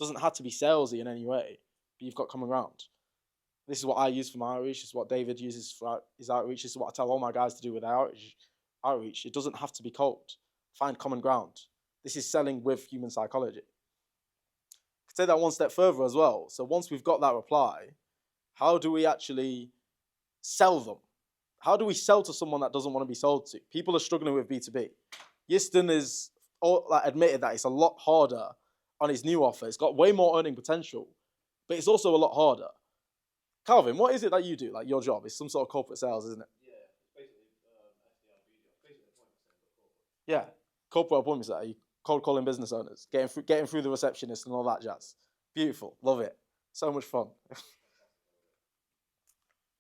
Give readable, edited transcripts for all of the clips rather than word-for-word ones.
Doesn't have to be salesy in any way, but you've got common ground. This is what I use for my outreach. This is what David uses for his outreach. This is what I tell all my guys to do with their outreach. It doesn't have to be cold. Find common ground. This is selling with human psychology. Take that one step further as well. So once we've got that reply, how do we actually sell them? How do we sell to someone that doesn't want to be sold to? People are struggling with B2B. Yiston is admitted that it's a lot harder on his new offer. It's got way more earning potential, but it's also a lot harder. Calvin, what is it that you do? Like your job is some sort of corporate sales, isn't it? Yeah, it's basically SDR, BDR, basically appointment setting, but corporate. Yeah, corporate appointment setter. You cold calling business owners, getting through the receptionist and all that jazz. Beautiful, love it. So much fun.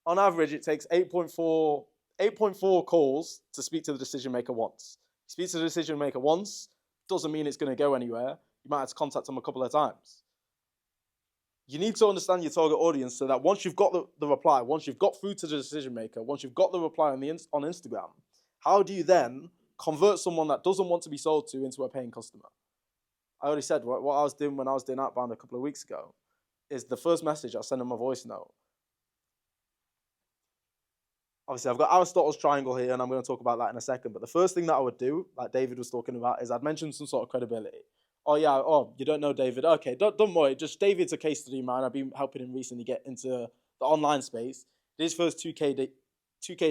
On average, it takes 8.4 calls to speak to the decision maker once. Speak to the decision maker once doesn't mean it's going to go anywhere. You might have to contact them a couple of times. You need to understand your target audience so that once you've got the reply, once you've got through to the decision maker, once you've got the reply on Instagram, how do you then convert someone that doesn't want to be sold to into a paying customer? I already said what I was doing when I was doing outbound a couple of weeks ago is the first message I send them a voice note. Obviously, I've got Aristotle's triangle here, and I'm going to talk about that in a second. But the first thing that I would do, like David was talking about, is I'd mention some sort of credibility. Oh, yeah, you don't know David. Okay, don't worry. Just David's a case study, man. I've been helping him recently get into the online space. Did his first 2K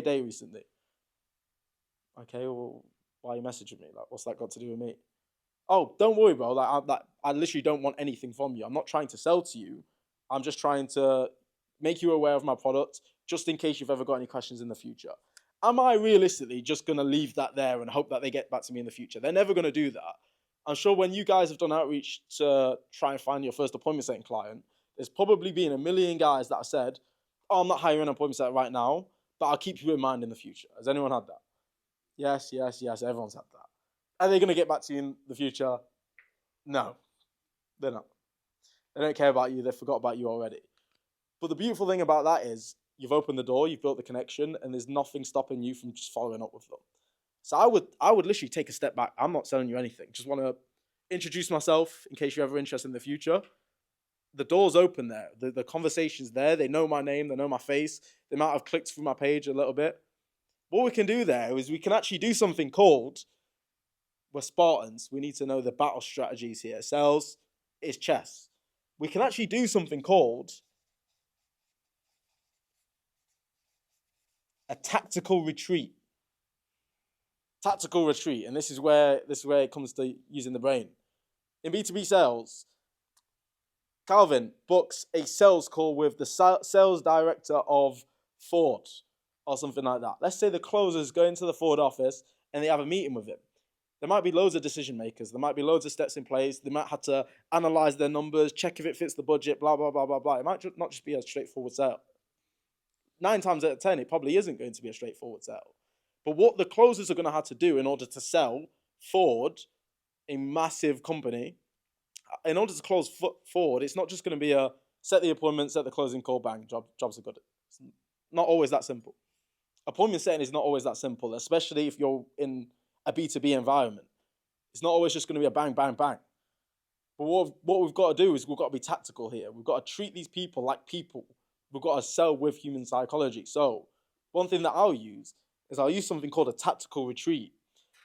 day recently. Okay, well, why are you messaging me? Like, what's that got to do with me? Oh, don't worry, bro. I literally don't want anything from you. I'm not trying to sell to you. I'm just trying to make you aware of my product, just in case you've ever got any questions in the future. Am I realistically just going to leave that there and hope that they get back to me in the future? They're never going to do that. I'm sure when you guys have done outreach to try and find your first appointment setting client, there's probably been a million guys that have said, oh, I'm not hiring an appointment setter right now, but I'll keep you in mind in the future. Has anyone had that? Yes, everyone's had that. Are they going to get back to you in the future? No, they're not. They don't care about you. They forgot about you already. But the beautiful thing about that is you've opened the door, you've built the connection, and there's nothing stopping you from just following up with them. So I would literally take a step back. I'm not selling you anything. Just want to introduce myself in case you're ever interested in the future. The door's open there. The conversation's there. They know my name. They know my face. They might have clicked through my page a little bit. What we can do there is we can actually do something called, we're Spartans. We need to know the battle strategies here. Sales is chess. We can actually do something called a tactical retreat. Tactical retreat, and this is where it comes to using the brain. In B2B sales, Calvin books a sales call with the sales director of Ford or something like that. Let's say the closers go into the Ford office and they have a meeting with him. There might be loads of decision makers. There might be loads of steps in place. They might have to analyze their numbers, check if it fits the budget, blah, blah, blah, blah, blah. It might not just be a straightforward sale. 9 times out of 10, it probably isn't going to be a straightforward sale. But what the closers are going to have to do in order to sell Ford, a massive company, in order to close Ford, it's not just going to be a set the appointment, set the closing call, bang, jobs are good. It's not always that simple. Appointment setting is not always that simple, especially if you're in a B2B environment. It's not always just going to be a bang, bang, bang. But what we've got to do is we've got to be tactical here. We've got to treat these people like people. We've got to sell with human psychology. So one thing that I'll use something called a tactical retreat,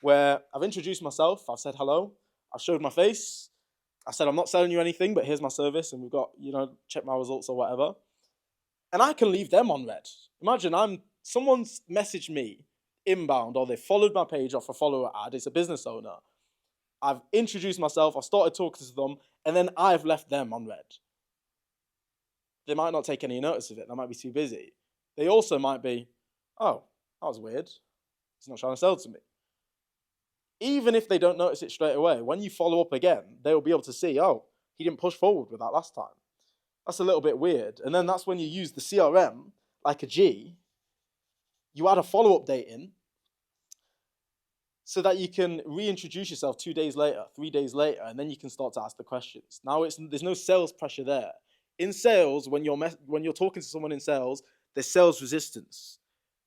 where I've introduced myself, I've said hello, I've showed my face, I said I'm not selling you anything, but here's my service, and we've got, check my results or whatever. And I can leave them on red. Imagine someone's messaged me inbound, or they followed my page off a follower ad, it's a business owner. I've introduced myself, I've started talking to them, and then I've left them on red. They might not take any notice of it, they might be too busy. They also might be, oh, that was weird. He's not trying to sell to me. Even if they don't notice it straight away, when you follow up again, they'll be able to see, oh, he didn't push forward with that last time. That's a little bit weird. And then that's when you use the CRM, like a G, you add a follow-up date in so that you can reintroduce yourself 2 days later, 3 days later, and then you can start to ask the questions. Now, there's no sales pressure there. In sales, when you're talking to someone in sales, there's sales resistance,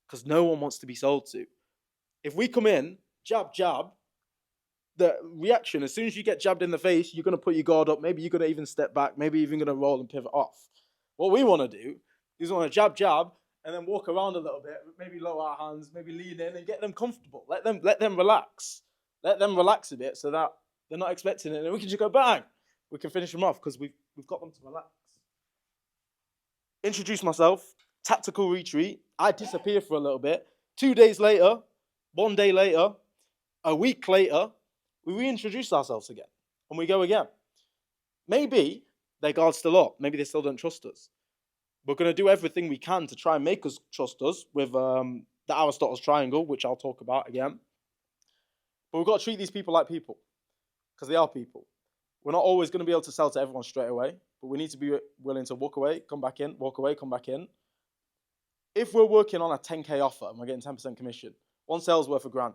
because no one wants to be sold to. If we come in, jab, jab, the reaction, as soon as you get jabbed in the face, you're going to put your guard up. Maybe you're going to even step back. Maybe even going to roll and pivot off. What we want to do is want to jab, and then walk around a little bit. Maybe lower our hands. Maybe lean in and get them comfortable. Let them relax. Let them relax a bit so that they're not expecting it, and we can just go bang. We can finish them off because we've got them to relax. Introduce myself. Tactical retreat. I disappear for a little bit. 2 days later, 1 day later, a week later, we reintroduce ourselves again, and we go again. Maybe their guard's still up. Maybe they still don't trust us. We're going to do everything we can to try and make us trust us with the Aristotle's triangle, which I'll talk about again. But we've got to treat these people like people, because they are people. We're not always going to be able to sell to everyone straight away, but we need to be willing to walk away, come back in, walk away, come back in. If we're working on a 10K offer and we're getting 10% commission, one sale's worth $1,000.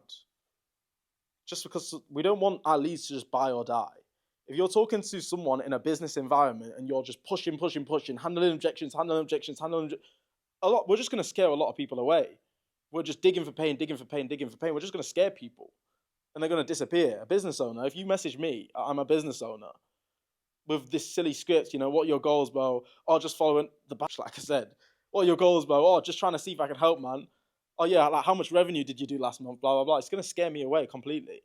Just because we don't want our leads to just buy or die. If you're talking to someone in a business environment and you're just pushing, handling objections, we're just going to scare a lot of people away. We're just digging for pain. We're just going to scare people, and they're going to disappear. A business owner, if you message me, I'm a business owner, with this silly script, what are your goals, bro? Oh, just following the batch, like I said. What are your goals, bro? Oh, just trying to see if I can help, man. Oh, yeah, like how much revenue did you do last month? Blah, blah, blah. It's going to scare me away completely.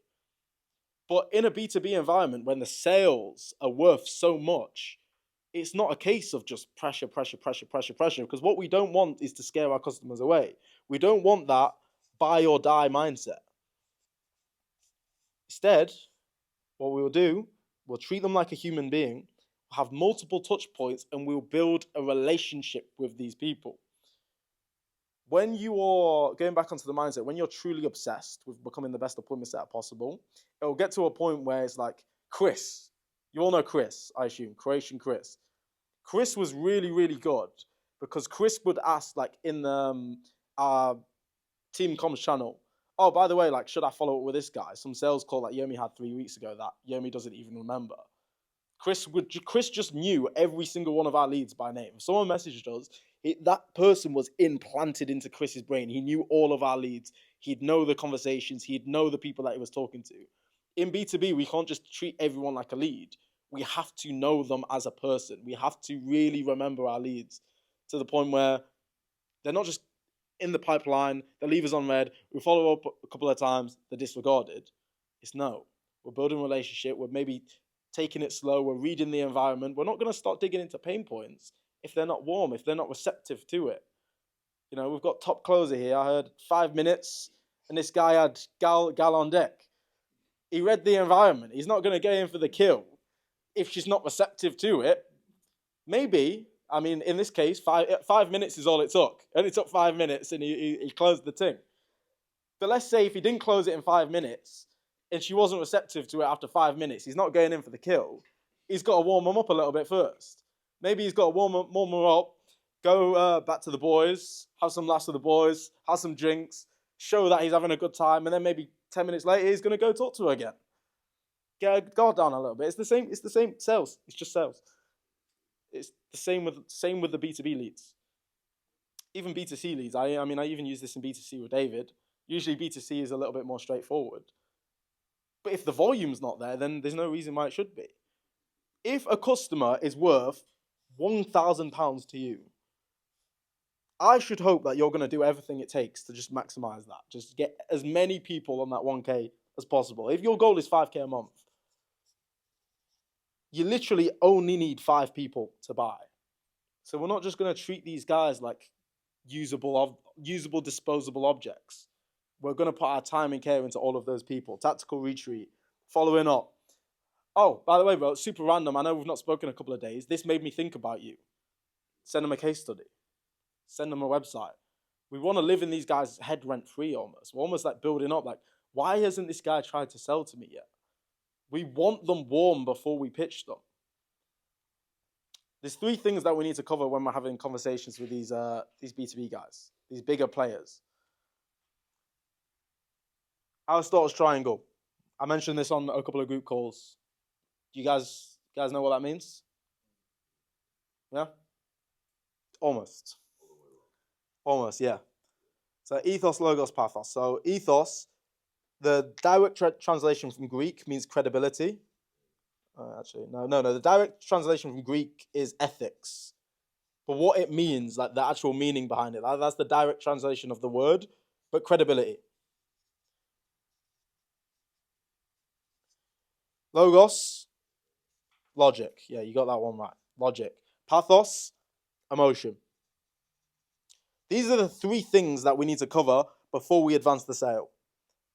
But in a B2B environment, when the sales are worth so much, it's not a case of just pressure, because what we don't want is to scare our customers away. We don't want that buy or die mindset. Instead, what we will do, we'll treat them like a human being, have multiple touch points, and we'll build a relationship with these people. When you are going back onto the mindset, when you're truly obsessed with becoming the best appointment setter possible, it will get to a point where it's like Chris. You all know Chris, I assume, Croatian Chris. Chris was really, really good because Chris would ask, like, in our Team Comms channel, oh, by the way, like, should I follow up with this guy? Some sales call that Yomi had 3 weeks ago that Yomi doesn't even remember. Chris just knew every single one of our leads by name. If someone messaged us, that person was implanted into Chris's brain. He knew all of our leads. He'd know the conversations. He'd know the people that he was talking to. In B2B, we can't just treat everyone like a lead. We have to know them as a person. We have to really remember our leads to the point where they're not just in the pipeline, the lever's on red, we follow up a couple of times, they're disregarded. It's no. We're building a relationship. We're maybe taking it slow. We're reading the environment. We're not going to start digging into pain points if they're not warm, if they're not receptive to it. We've got top closer here. I heard 5 minutes, and this guy had gal on deck. He read the environment. He's not going to go in for the kill if she's not receptive to it. Maybe, in this case, 5 minutes is all it took. And it took 5 minutes, and he closed the thing. But let's say if he didn't close it in 5 minutes, and she wasn't receptive to it after 5 minutes, he's not going in for the kill. He's got to warm them up a little bit first. Maybe he's got to warm them up, go back to the boys, have some laughs with the boys, have some drinks, show that he's having a good time, and then maybe 10 minutes later, he's going to go talk to her again. Get her guard down a little bit. It's the same sales. It's just sales. It's the same with the B2B leads. Even B2C leads. I even use this in B2C with David. Usually B2C is a little bit more straightforward. But if the volume's not there, then there's no reason why it should be. If a customer is worth £1,000 to you, I should hope that you're going to do everything it takes to just maximize that. Just get as many people on that 1K as possible. If your goal is 5K a month, you literally only need 5 people to buy. So we're not just going to treat these guys like usable, disposable objects. We're going to put our time and care into all of those people. Tactical retreat, following up. Oh, by the way, bro, it's super random. I know we've not spoken a couple of days. This made me think about you. Send them a case study. Send them a website. We want to live in these guys' head rent-free almost. We're almost like building up, like, why hasn't this guy tried to sell to me yet? We want them warm before we pitch them. There's 3 things that we need to cover when we're having conversations with these B2B guys, these bigger players. Aristotle's triangle. I mentioned this on a couple of group calls. Do you guys know what that means? Yeah? Almost, yeah. So ethos, logos, pathos. So ethos The direct translation from Greek means credibility. No. The direct translation from Greek is ethics. But what it means, like the actual meaning behind it, that's the direct translation of the word, but credibility. Logos, logic. Yeah, you got that one right. Logic. Pathos, emotion. These are the three things that we need to cover before we advance the sale.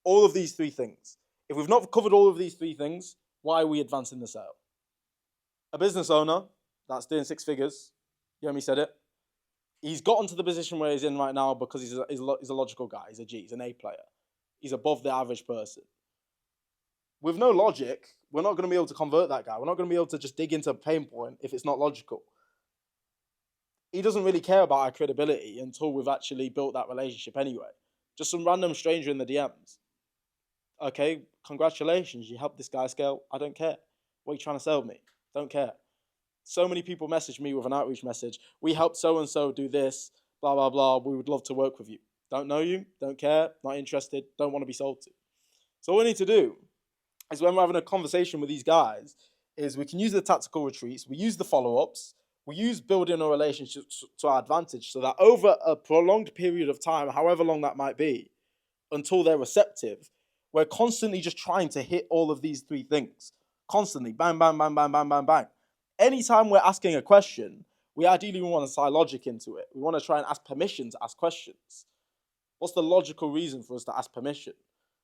All of these three things. If we've not covered all of these three things, why are we advancing the sale? A business owner that's doing 6 figures, you heard me said it, he's gotten to the position where he's in right now because he's a logical guy. He's a G. He's an A player. He's above the average person. With no logic, we're not going to be able to convert that guy. We're not going to be able to just dig into a pain point if it's not logical. He doesn't really care about our credibility until we've actually built that relationship anyway. Just some random stranger in the DMs. Okay, congratulations, you helped this guy scale. I don't care. What are you trying to sell me? Don't care. So many people message me with an outreach message. We helped so-and-so do this, blah, blah, blah. We would love to work with you. Don't know you, don't care, not interested, don't want to be sold to. So what we need to do is when we're having a conversation with these guys is we can use the tactical retreats, we use the follow-ups, we use building a relationship to our advantage so that over a prolonged period of time, however long that might be, until they're receptive, we're constantly just trying to hit all of these three things. Constantly, bang, bang, bang, bang, bang, bang, bang. Anytime we're asking a question, we ideally want to tie logic into it. We want to try and ask permission to ask questions. What's the logical reason for us to ask permission?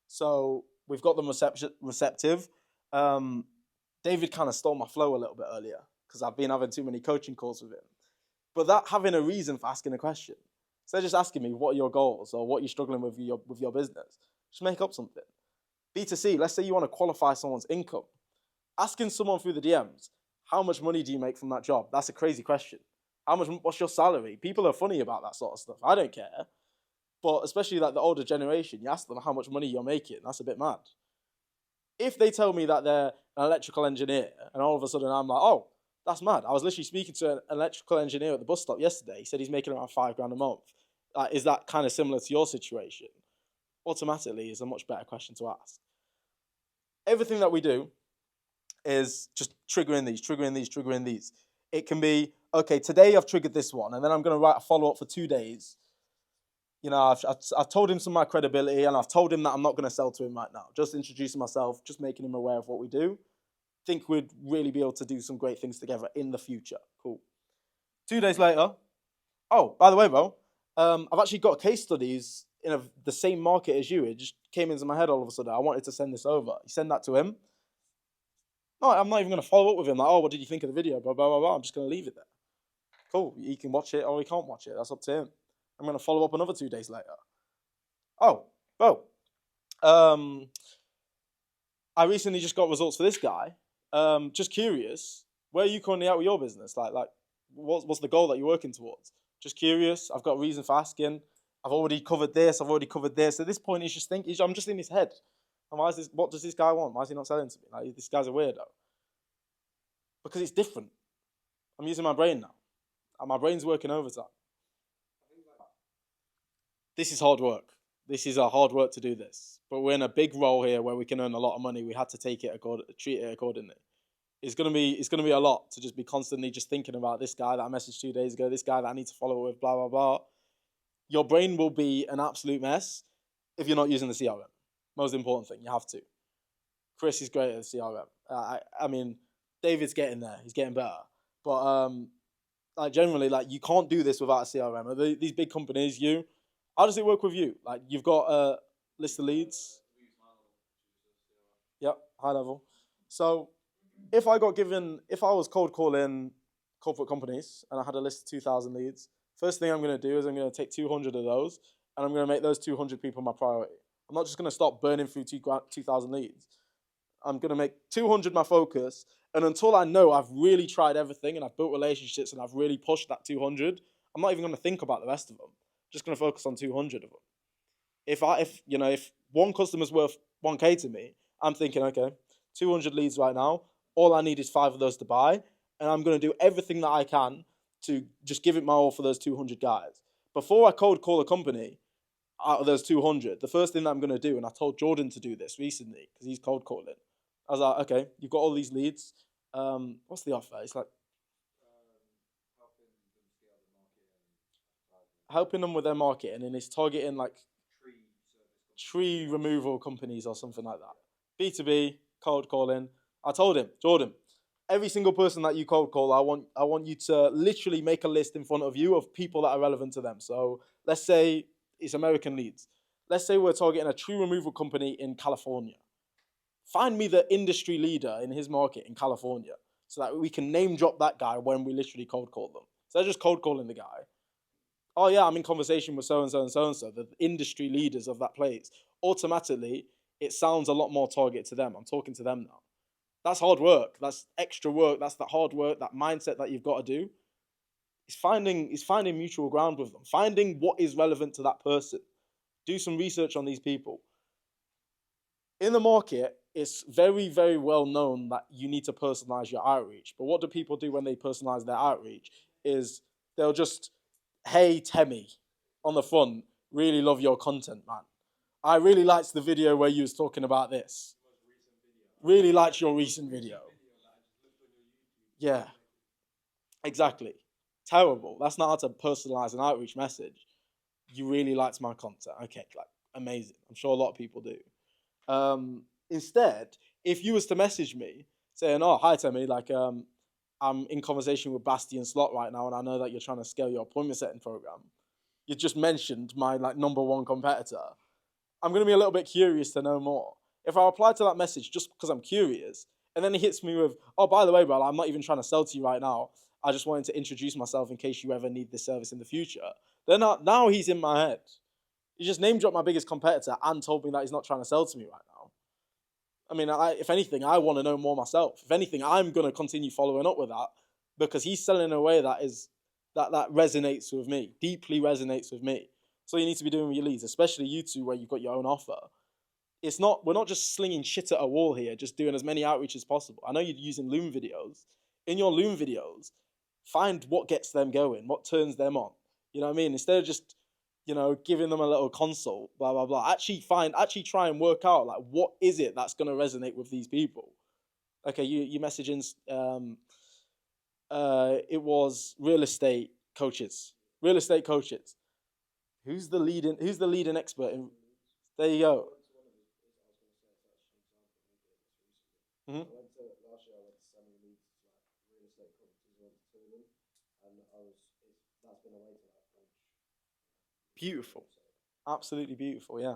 So we've got them receptive. David kind of stole my flow a little bit earlier because I've been having too many coaching calls with him. But that having a reason for asking a question. So they're just asking me, what are your goals or what you're struggling with your business? Just make up something. B2C, let's say you want to qualify someone's income. Asking someone through the DMs, how much money do you make from that job? That's a crazy question. What's your salary? People are funny about that sort of stuff. I don't care. But especially like the older generation, you ask them how much money you're making. That's a bit mad. If they tell me that they're an electrical engineer and all of a sudden I'm like, oh, that's mad. I was literally speaking to an electrical engineer at the bus stop yesterday. He said he's making around $5,000 a month. Is that kind of similar to your situation? Automatically is a much better question to ask. Everything that we do is just triggering these. It can be, okay, today I've triggered this one, and then I'm going to write a follow-up for 2 days. You know, I've told him some of my credibility, and I've told him that I'm not going to sell to him right now. Just introducing myself, just making him aware of what we do. Think we'd really be able to do some great things together in the future. Cool. 2 days later, oh, by the way, bro, I've actually got case studies in the same market as you. It just came into my head all of a sudden. I wanted to send this over. You send that to him. No, I'm not even going to follow up with him. Like, oh, what did you think of the video? Blah, blah, blah, blah. I'm just going to leave it there. Cool. He can watch it or he can't watch it. That's up to him. I'm going to follow up another 2 days later. Oh, bro. I recently just got results for this guy. Just curious, where are you currently at with your business? Like, what's the goal that you're working towards? Just curious. I've got a reason for asking. I've already covered this. I've already covered this. At this point, he's just thinking. I'm just in his head. And what does this guy want? Why is he not selling to me? Like, this guy's a weirdo. Because it's different. I'm using my brain now. And my brain's working overtime. This is hard work. This is a hard work to do this. But we're in a big role here where we can earn a lot of money. We had to treat it accordingly. It's gonna be a lot to just be constantly just thinking about this guy that I messaged 2 days ago, this guy that I need to follow with, blah, blah, blah. Your brain will be an absolute mess if you're not using the CRM. Most important thing, you have to. Chris is great at the CRM. I mean, David's getting there. He's getting better. But generally, you can't do this without a CRM. These big companies, how does it work with you? Like, you've got a list of leads. Yep, high level. So if I was cold calling corporate companies and I had a list of 2,000 leads, first thing I'm going to do is I'm going to take 200 of those and I'm going to make those 200 people my priority. I'm not just going to stop burning through 2,000 leads. I'm going to make 200 my focus. And until I know I've really tried everything and I've built relationships and I've really pushed that 200, I'm not even going to think about the rest of them. I'm just going to focus on 200 of them. If one customer's worth 1K to me, I'm thinking, okay, 200 leads right now. All I need is 5 of those to buy. And I'm going to do everything that I can to just give it my all for those 200 guys. Before I cold call a company, out of those 200, the first thing that I'm going to do, and I told Jordan to do this recently because he's cold calling. I was like, okay, you've got all these leads. What's the offer? It's like helping them with their marketing, and it's targeting like tree removal companies or something like that. B2B, cold calling. I told him, Jordan, every single person that you cold call, I want you to literally make a list in front of you of people that are relevant to them. So let's say it's American leads. Let's say we're targeting a tree removal company in California. Find me the industry leader in his market in California so that we can name drop that guy when we literally cold call them. So they're just cold calling the guy. Oh yeah, I'm in conversation with so and so and so and so, the industry leaders of that place. Automatically, it sounds a lot more targeted to them. I'm talking to them now. That's hard work. That's extra work. That's that hard work, that mindset that you've got to do. It's finding mutual ground with them, finding what is relevant to that person. Do some research on these people. In the market, it's very, very well known that you need to personalize your outreach. But what do people do when they personalize their outreach? Is they'll just, hey, Temmie, on the front, really love your content, man. I really liked the video where you was talking about this. Really liked your recent video. Yeah, exactly. Terrible. That's not how to personalize an outreach message. You really liked my content. Okay, like amazing. I'm sure a lot of people do. Instead, if you was to message me saying, "Oh, hi Temmie, like I'm in conversation with Bastian Slot right now, and I know that you're trying to scale your appointment setting program. You just mentioned my like number one competitor. I'm gonna be a little bit curious to know more. If I reply to that message just because I'm curious, and then he hits me with, "Oh, by the way, bro, I'm not even trying to sell to you right now. I just wanted to introduce myself in case you ever need this service in the future." Then now he's in my head. He just name dropped my biggest competitor and told me that he's not trying to sell to me right now. I mean, if anything, I want to know more myself. If anything, I'm going to continue following up with that because he's selling in a way that resonates with me, deeply resonates with me. So you need to be doing with your leads, especially you two where you've got your own offer. We're not just slinging shit at a wall here, just doing as many outreach as possible. I know you're using Loom videos. In your Loom videos, find what gets them going, what turns them on. You know what I mean? Instead of just giving them a little consult, blah, blah, blah. Actually try and work out, like, what is it that's going to resonate with these people? Okay, you messaging, it was real estate coaches. Real estate coaches. Who's the leading expert in? There you go. Mm-hmm. Last year I went to semi leads to like real estate companies, went to two of them, and that's been a way to like approach. Beautiful. Absolutely beautiful, yeah.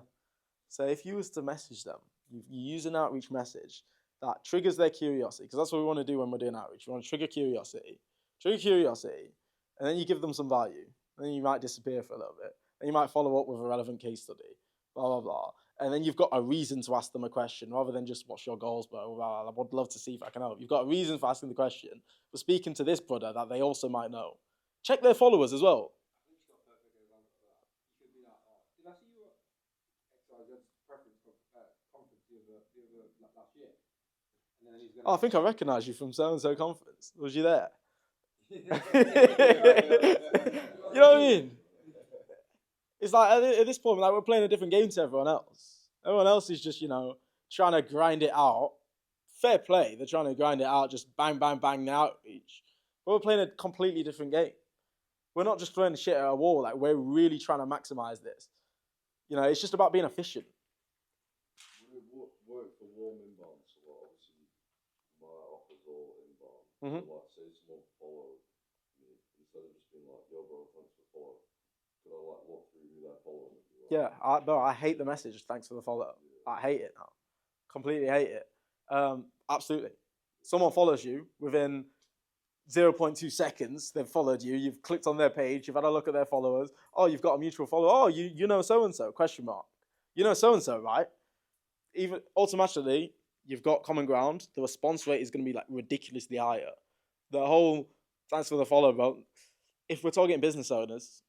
So if you was to message them, you use an outreach message that triggers their curiosity, because that's what we want to do when we're doing outreach. We want to trigger curiosity, and then you give them some value. And then you might disappear for a little bit. And you might follow up with a relevant case study, blah, blah, blah. And then you've got a reason to ask them a question rather than just, what's your goals, bro? I would love to see if I can help. You've got a reason for asking the question. We're speaking to this brother that they also might know. Check their followers as well. I think you've got a perfect example for that. You could be like, oh, did I see you at XYZ's preference conference last year? And then he's Oh, I think I recognise you from so-and-so conference. Was you there? You know what I mean? It's like at this point, like we're playing a different game to everyone else. Everyone else is just, trying to grind it out. Fair play. They're trying to grind it out, just bang, bang, bang the outreach. But we're playing a completely different game. We're not just throwing shit at a wall. Like, we're really trying to maximize this. It's just about being efficient. Work for warm inbound, so obviously my offers all inbound. Mm-hmm. So like say someone follow me, instead of just being like, yo bro, thanks for the follow. Could I like look through who they're following? Yeah, I hate the message, thanks for the follow. I hate it now. Completely hate it. Absolutely. Someone follows you within 0.2 seconds, they've followed you, you've clicked on their page, you've had a look at their followers. Oh, you've got a mutual follower. Oh, you know so-and-so, question mark. You know so-and-so, right? Even automatically, you've got common ground. The response rate is going to be like ridiculously higher. The whole, thanks for the follow, bro. If we're targeting business owners,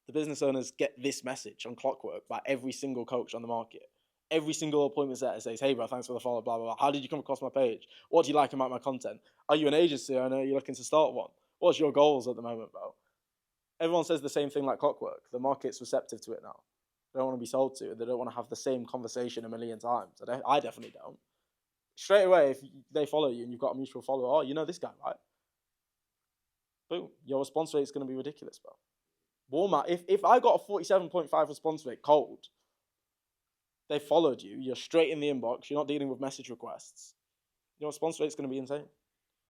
the business owners get this message on Clockwork by every single coach on the market. Every single appointment setter says, hey, bro, thanks for the follow, blah, blah, blah. How did you come across my page? What do you like about my content? Are you an agency owner? Are you looking to start one? What's your goals at the moment, bro? Everyone says the same thing like Clockwork. The market's receptive to it now. they don't want to be sold to. They don't want to have the same conversation a million times. I definitely don't. Straight away, if they follow you and you've got a mutual follower, oh, you know this guy, right? Boom, your response rate is going to be ridiculous, bro. Walmart, if I got a 47.5 response rate cold, they followed you, you're straight in the inbox, you're not dealing with message requests, your response rate is going to be insane.